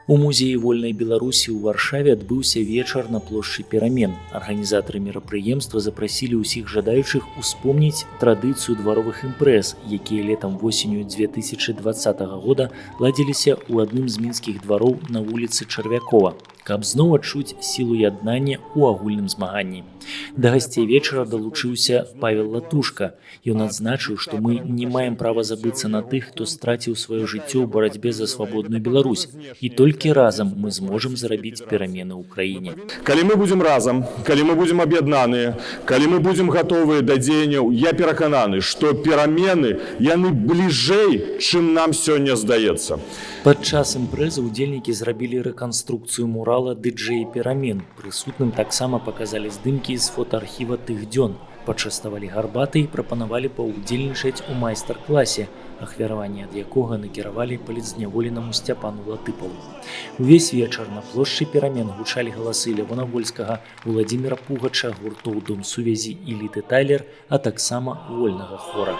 У музеі вольнай Беларусі ў Варшаве адбыўся вечар на плошчы Перамен. Арганізатары мерапрыемства запрасілі ўсіх жадаючых успомніць традыцыю дваровых імпрэз, якія летам-восенню 2020 года ладзіліся ў адным з мінскіх двароў на вуліцы Чарвякова, каб зноў адчуць сілу яднання ў агульным змаганні. Да гасцей вечара далучыўся Павел Латушка. Ён адзначыў, што мы не маем права забыцца на тых, хто страціў сваё жыццё ў барацьбе за свабодную Беларусь. І толькі разам мы зможам зрабіць перамены ў краіне. Калі мы будзем разам, калі мы будзем аб'яднаныя, калі мы будзем гатовыя да дзеянняў, я перакананы, што перамены яны бліжэй, чым нам сёння здаецца. Падчас імпрэзы ўдзельнікі зрабілі рэканструкцыю мурала «Дыджэі перамен». Прысутным таксама паказалі здымкі з фотоархіва тых дзён, пачаставалі гарбатай і прапанавалі паўдзельнічаць у майстар-класе, ахвяраванне ад якога накіравалі палітзняволенаму Сцяпану Латыпаву. Увесь вечар на плошчы Перамен гучалі галасы Лявона Вольскага, Уладзіміра Пугача, гуртоў «Дом сувязі» і «Літы Тайлер», а таксама вольнага хора.